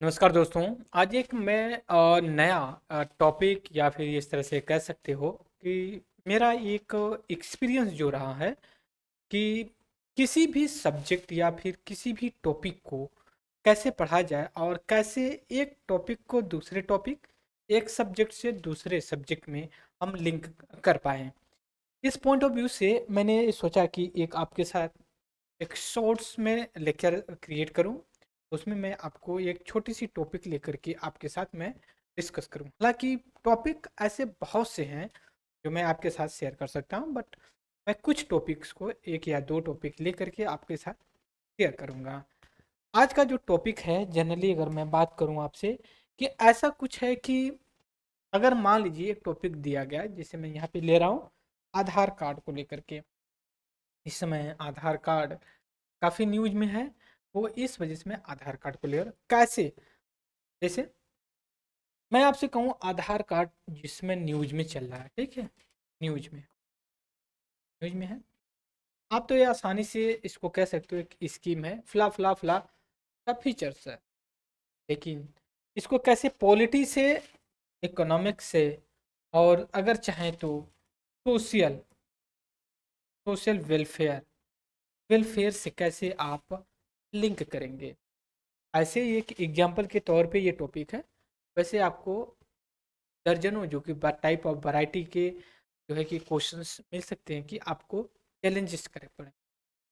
नमस्कार दोस्तों। आज एक मैं नया टॉपिक या फिर इस तरह से कह सकते हो कि मेरा एक एक्सपीरियंस जो रहा है कि किसी भी सब्जेक्ट या फिर किसी भी टॉपिक को कैसे पढ़ा जाए और कैसे एक टॉपिक को दूसरे टॉपिक, एक सब्जेक्ट से दूसरे सब्जेक्ट में हम लिंक कर पाएँ। इस पॉइंट ऑफ व्यू से मैंने सोचा कि एक आपके साथ एक शॉर्ट्स में लेक्चर क्रिएट करूं। उसमें मैं आपको एक छोटी सी टॉपिक लेकर के आपके साथ मैं डिस्कस करूं। हालांकि टॉपिक ऐसे बहुत से हैं जो मैं आपके साथ शेयर कर सकता हूं, बट मैं कुछ टॉपिक्स को एक या दो टॉपिक लेकर के आपके साथ शेयर करूंगा। आज का जो टॉपिक है, जनरली अगर मैं बात करूं आपसे, कि ऐसा कुछ है कि अगर मान लीजिए एक टॉपिक दिया गया है, जिसे मैं यहाँ पे ले रहा हूँ आधार कार्ड को लेकर के। इस समय आधार कार्ड काफ़ी न्यूज में है। वो इस वजह से मैं आधार कार्ड को ले रहा हूं। कैसे? जैसे मैं आपसे कहूँ आधार कार्ड जिसमें न्यूज में चल रहा है, ठीक है, न्यूज में है। आप तो ये आसानी से इसको कह सकते हो एक स्कीम है, फला फला फला का फीचर्स है। लेकिन इसको कैसे पॉलिटी से, इकोनॉमिक्स से, और अगर चाहें तो सोशल सोशल वेलफेयर वेलफेयर से कैसे आप लिंक करेंगे। ऐसे ही एक एग्जाम्पल के तौर पे ये टॉपिक है। वैसे आपको दर्जनों जो कि टाइप ऑफ वैरायटी के जो है कि क्वेश्चंस मिल सकते हैं कि आपको चैलेंजेस करे पड़े,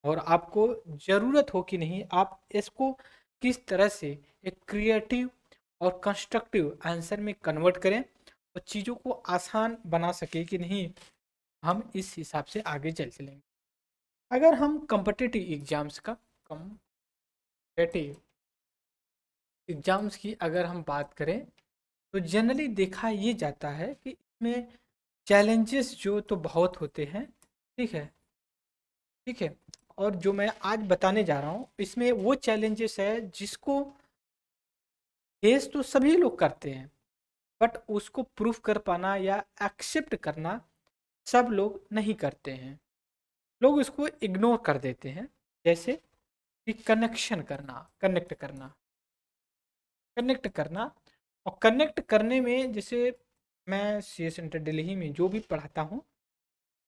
और आपको ज़रूरत हो कि नहीं आप इसको किस तरह से एक क्रिएटिव और कंस्ट्रक्टिव आंसर में कन्वर्ट करें और चीज़ों को आसान बना सके कि नहीं। हम इस हिसाब से आगे चल चलेंगे। अगर हम कम्पिटिटिव एग्जाम्स का कम्पिटिटिव एग्जाम्स की अगर हम बात करें, तो जनरली देखा ये जाता है कि इसमें चैलेंजेस जो तो बहुत होते हैं। ठीक है, ठीक है। और जो मैं आज बताने जा रहा हूँ इसमें वो चैलेंजेस है जिसको फेस तो सभी लोग करते हैं, बट उसको प्रूफ कर पाना या एक्सेप्ट करना सब लोग नहीं करते हैं। लोग उसको इग्नोर कर देते हैं। जैसे कि कनेक्ट करना और कनेक्ट करने में, जैसे मैं सी एस इंटर दिल्ली में जो भी पढ़ाता हूँ,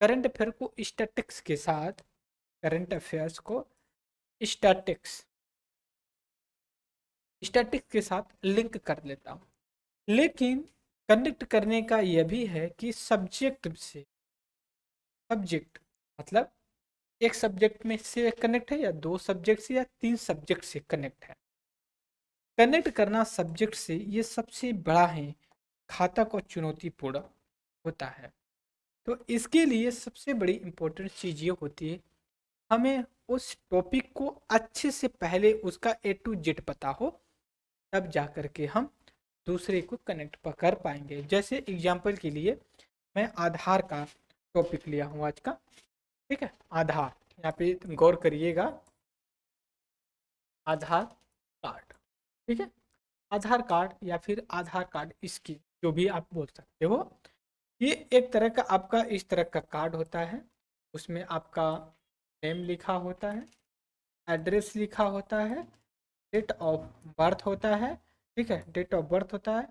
करंट अफेयर को स्टैटिक्स के साथ, करंट अफेयर्स को स्टैटिक्स स्टैटिक्स के साथ लिंक कर लेता हूँ। लेकिन कनेक्ट करने का यह भी है कि सब्जेक्ट मतलब एक सब्जेक्ट में से कनेक्ट है या दो सब्जेक्ट से या तीन सब्जेक्ट से कनेक्ट है। कनेक्ट करना सब्जेक्ट से ये सबसे बड़ा है घातक और चुनौतीपूर्ण होता है। तो इसके लिए सबसे बड़ी इम्पोर्टेंट चीज़ ये होती है, हमें उस टॉपिक को अच्छे से पहले उसका ए टू जेड पता हो, तब जा कर के हम दूसरे को कनेक्ट कर पाएंगे। जैसे एग्जाम्पल के लिए मैं आधार का टॉपिक लिया हूँ आज का। ठीक है, आधार, यहाँ पे गौर करिएगा, आधार कार्ड। ठीक है, आधार कार्ड या फिर आधार कार्ड स्कीम, जो भी आप बोल सकते हो। ये एक तरह का आपका इस तरह का कार्ड होता है। उसमें आपका नेम लिखा होता है, एड्रेस लिखा होता है, डेट ऑफ बर्थ होता है। ठीक है, डेट ऑफ बर्थ होता है।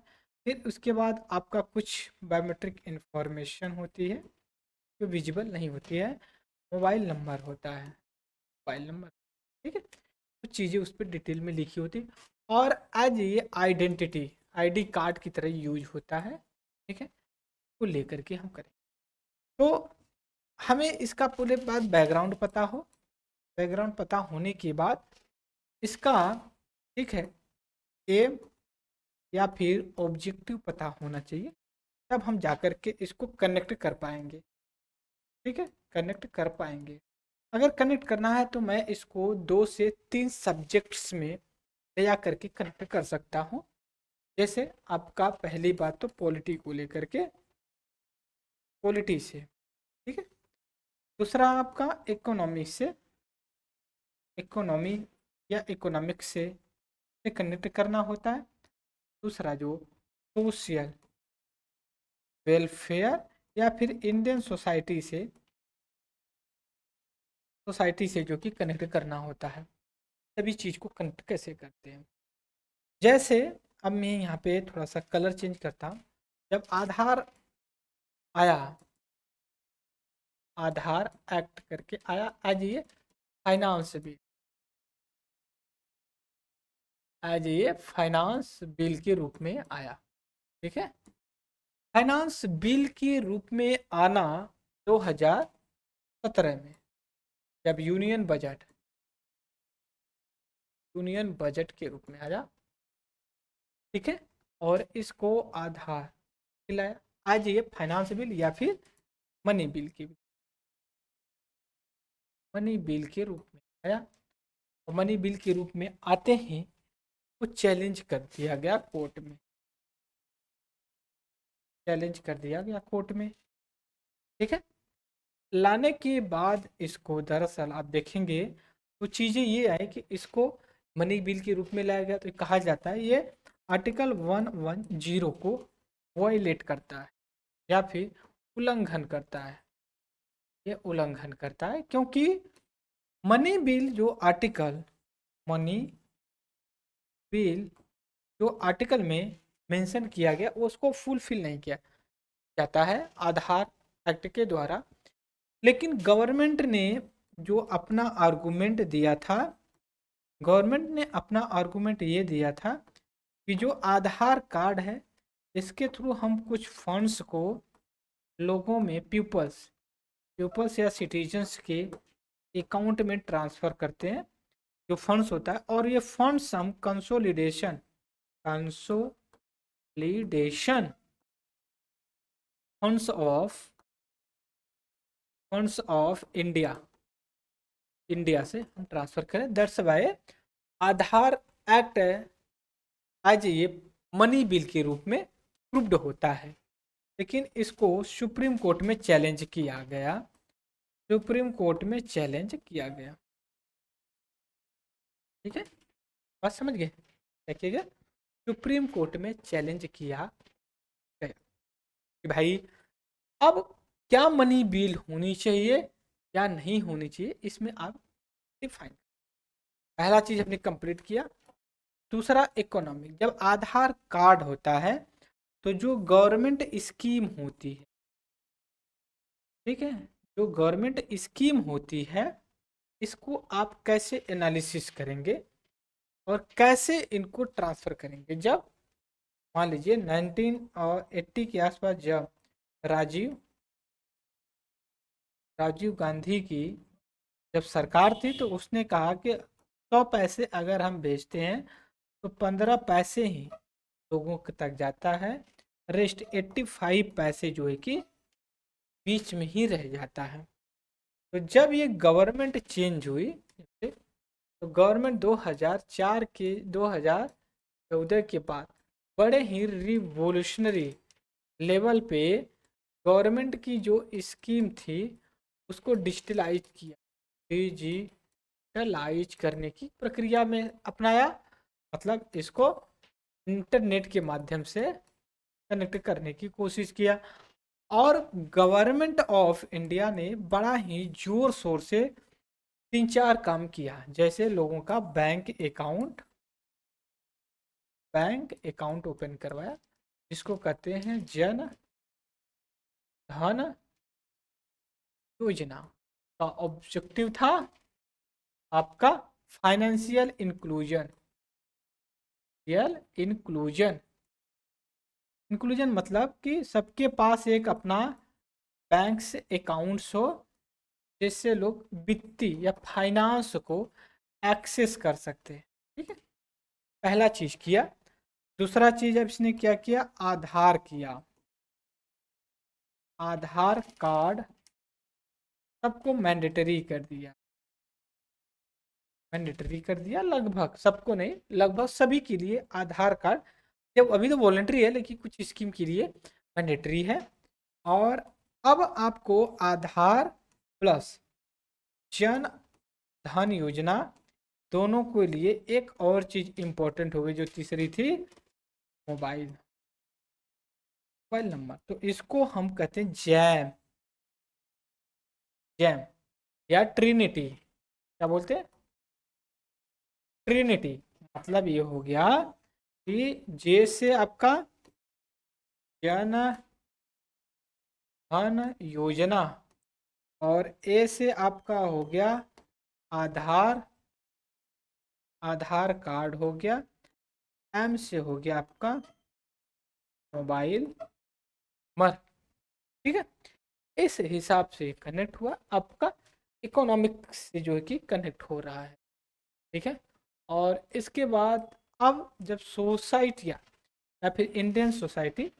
फिर उसके बाद आपका कुछ बायोमेट्रिक इंफॉर्मेशन होती है जो विजिबल नहीं होती है। मोबाइल नंबर होता है, मोबाइल नंबर। ठीक है, कुछ चीज़ें उस पर डिटेल में लिखी होती है। और एज ये आइडेंटिटी आईडी कार्ड की तरह यूज होता है। ठीक है, को लेकर के हम करें तो हमें इसका पूरे बाद बैकग्राउंड पता हो। बैकग्राउंड पता होने के बाद इसका, ठीक है, एम या फिर ऑब्जेक्टिव पता होना चाहिए, तब हम जाकर के इसको कनेक्ट कर पाएंगे। ठीक है, कनेक्ट कर पाएंगे। अगर कनेक्ट करना है तो मैं इसको दो से तीन सब्जेक्ट्स में ले जा करके कनेक्ट कर सकता हूँ। जैसे आपका पहली बात तो पॉलिटी को लेकर के, पॉलिटी से। ठीक है, दूसरा आपका इकोनॉमी से, इकोनॉमी या इकोनॉमिक्स से कनेक्ट करना होता है। दूसरा जो सोशल वेलफेयर या फिर इंडियन सोसाइटी से जो कि कनेक्ट करना होता है। सभी चीज़ को कनेक्ट कैसे करते हैं। जैसे अब मैं यहाँ पे थोड़ा सा कलर चेंज करता हूँ। जब आधार आया, आधार एक्ट करके आया एज ये फाइनेंस बिल, एज ये फाइनेंस बिल के रूप में आया। ठीक है, फाइनेंस बिल के रूप में आना 2017 में, जब यूनियन बजट के रूप में आया। ठीक है, और इसको आधार दिलाया, आज ये फाइनेंस बिल या फिर मनी बिल की मनी बिल के रूप में आया। और मनी बिल के रूप में आते ही कुछ चैलेंज कर दिया गया कोर्ट में, चैलेंज कर दिया गया कोर्ट में। ठीक है, लाने के बाद इसको दरअसल आप देखेंगे तो चीज़ें ये आई कि इसको मनी बिल के रूप में लाया गया, तो कहा जाता है ये आर्टिकल 110 को वायलेट करता है या फिर उल्लंघन करता है। ये उल्लंघन करता है क्योंकि मनी बिल जो आर्टिकल, मनी बिल जो आर्टिकल में मेंशन किया गया उसको फुलफिल नहीं किया जाता है आधार एक्ट के द्वारा। लेकिन गवर्नमेंट ने जो अपना आर्गुमेंट दिया था, गवर्नमेंट ने अपना आर्गुमेंट ये दिया था कि जो आधार कार्ड है इसके थ्रू हम कुछ फंड्स को लोगों में, पीपल्स या सिटीजन्स के अकाउंट में ट्रांसफ़र करते हैं, जो फंड्स होता है। और ये फंड्स हम कंसोलिडेशन फंड्स ऑफ इंडिया से हम ट्रांसफर करें। दैट्स वाई आधार एक्ट आज ये मनी बिल के रूप में प्रूव्ड होता है। लेकिन इसको सुप्रीम कोर्ट में चैलेंज किया गया, सुप्रीम कोर्ट में चैलेंज किया गया। ठीक है, बात समझ गए? देखिएगा, सुप्रीम कोर्ट में चैलेंज किया गया कि भाई अब क्या मनी बिल होनी चाहिए या नहीं होनी चाहिए, इसमें आप डिफाइन। पहला चीज हमने कंप्लीट किया। दूसरा इकोनॉमिक, जब आधार कार्ड होता है तो जो गवर्नमेंट स्कीम होती है, ठीक है, जो गवर्नमेंट स्कीम होती है इसको आप कैसे एनालिसिस करेंगे और कैसे इनको ट्रांसफर करेंगे। जब मान लीजिए 1980 के आसपास जब राजीव राजीव गांधी की जब सरकार थी तो उसने कहा कि 100 पैसे अगर हम बेचते हैं तो 15 पैसे ही लोगों तक जाता है, रेस्ट 85 पैसे जो है कि बीच में ही रह जाता है। तो जब ये गवर्नमेंट चेंज हुई तो गवर्नमेंट 2014 के बाद बड़े ही रिवोल्यूशनरी लेवल पे गवर्नमेंट की जो स्कीम थी उसको डिजिटलाइज करने की प्रक्रिया में अपनाया। मतलब इसको इंटरनेट के माध्यम से कनेक्ट करने की कोशिश किया। और गवर्नमेंट ऑफ इंडिया ने बड़ा ही जोर शोर से 3-4 काम किया, जैसे लोगों का बैंक अकाउंट ओपन करवाया, जिसको कहते हैं जन धन योजना। का ऑब्जेक्टिव था आपका फाइनेंशियल इंक्लूजन। इंक्लूजन मतलब कि सबके पास एक अपना बैंक से अकाउंट्स हो जिससे लोग वित्तीय या फाइनेंस को एक्सेस कर सकते हैं। ठीक है, पहला चीज किया। दूसरा चीज अब इसने क्या किया, आधार किया, आधार कार्ड सबको मैंडेटरी कर दिया, मैंडेटरी कर दिया, लगभग सबको नहीं, लगभग सभी के लिए आधार कार्ड। जब अभी तो वॉलेंट्री है लेकिन कुछ स्कीम के लिए मैंडेटरी है। और अब आपको आधार प्लस जन धन योजना दोनों के लिए एक और चीज इंपॉर्टेंट हो गई जो तीसरी थी, मोबाइल नंबर। तो इसको हम कहते हैं जैम जैम या ट्रिनिटी। क्या बोलते हैं? ट्रिनिटी। मतलब ये हो गया कि जे से आपका जन धन योजना, और ए से आपका हो गया आधार, आधार कार्ड हो गया, एम से हो गया आपका मोबाइल नंबर। ठीक है, इस हिसाब से कनेक्ट हुआ, आपका इकोनॉमिक से जो है कि कनेक्ट हो रहा है। ठीक है, और इसके बाद अब जब सोसाइटियाँ या फिर इंडियन सोसाइटी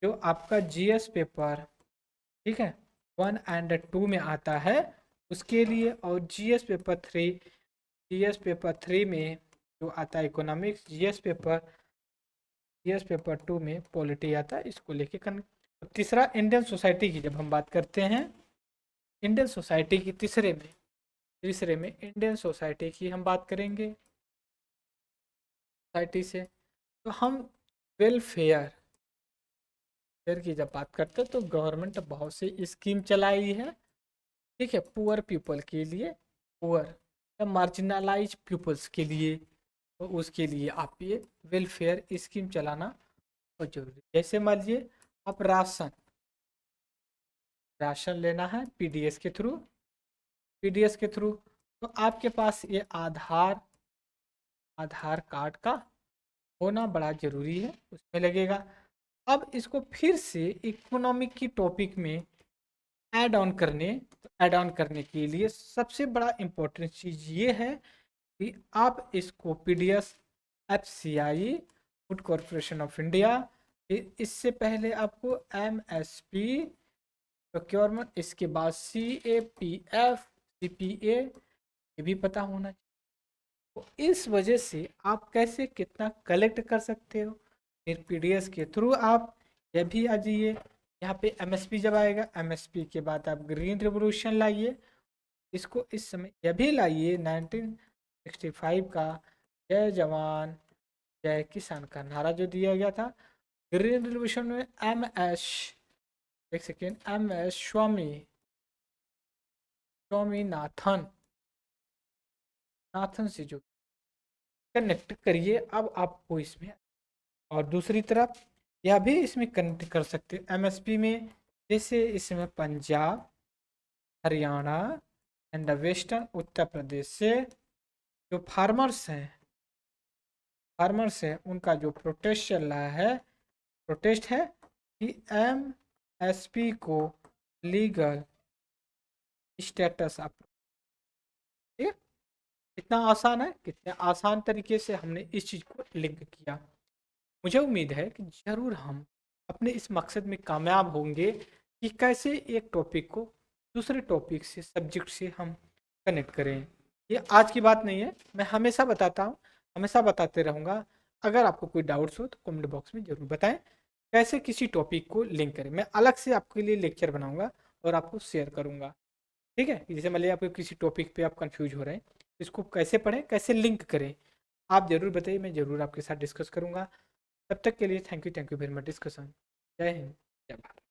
जो आपका जीएस पेपर, ठीक है, 1 एंड 2 में आता है उसके लिए, और जीएस पेपर 3 में जो आता है इकोनॉमिक्स, जीएस पेपर 2 में पॉलिटी आता है, इसको लेके तीसरा इंडियन सोसाइटी की जब हम बात करते हैं, इंडियन सोसाइटी की तीसरे में इंडियन सोसाइटी की हम बात करेंगे। सोसाइटी से तो हम वेलफेयर की जब बात करते हैं तो गवर्नमेंट बहुत सी स्कीम चलाई है। ठीक है, पुअर पीपल के लिए, पुअर या मार्जिनलाइज पीपल्स के लिए, तो उसके लिए आप ये वेलफेयर स्कीम चलाना बहुत जरूरी है। जैसे मान लीजिए आप राशन लेना है पीडीएस के थ्रू, तो आपके पास ये आधार कार्ड का होना बड़ा ज़रूरी है, उसमें लगेगा। अब इसको फिर से इकोनॉमिक की टॉपिक में ऐड ऑन करने के लिए सबसे बड़ा इम्पोर्टेंट चीज़ ये है कि आप इसको PDS, FCI, food corporation of India, फिर इससे पहले आपको एमएसपी प्रोक्योरमेंट, इसके बाद सीएपीएफ, सीपीए, ये भी पता होना चाहिए। तो इस वजह से आप कैसे कितना कलेक्ट कर सकते हो, फिर पीडीएस के थ्रू आप ये भी आ जाइए। यहाँ पे एमएसपी जब आएगा, एमएसपी के बाद आप ग्रीन रिवोल्यूशन लाइए, इसको इस समय यह भी लाइए 1965 का जय जवान जय किसान का नारा जो दिया गया था। ग्रीन रिवोल्यूशन में एम एस स्वामीनाथन से जो कनेक्ट करिए अब आपको इसमें। और दूसरी तरफ यह भी इसमें कनेक्ट कर सकते हैं एमएसपी में, जैसे इसमें पंजाब, हरियाणा एंड वेस्टर्न उत्तर प्रदेश से जो फार्मर्स हैं उनका जो प्रोटेस्ट चल रहा है, प्रोटेस्ट है कि एमएसपी को लीगल स्टेटस आप। ठीक है, कितना आसान है, कितने आसान तरीके से हमने इस चीज़ को लिंक किया। मुझे उम्मीद है कि ज़रूर हम अपने इस मकसद में कामयाब होंगे कि कैसे एक टॉपिक को दूसरे टॉपिक से, सब्जेक्ट से हम कनेक्ट करें। ये आज की बात नहीं है, मैं हमेशा बताता हूँ, हमेशा बताते रहूँगा। अगर आपको कोई डाउट्स हो तो कमेंट बॉक्स में ज़रूर बताएं कैसे किसी टॉपिक को लिंक करें। मैं अलग से आपके लिए लेक्चर बनाऊँगा और आपको शेयर करूँगा। ठीक है, जैसे मान लीजिए आपको किसी टॉपिक पे आप कंफ्यूज हो रहे हैं, इसको कैसे पढ़ें, कैसे लिंक करें, आप ज़रूर बताइए, मैं ज़रूर आपके साथ डिस्कस करूँगा। तब तक के लिए thank you very much discussion. जय हिंद, जय भारत।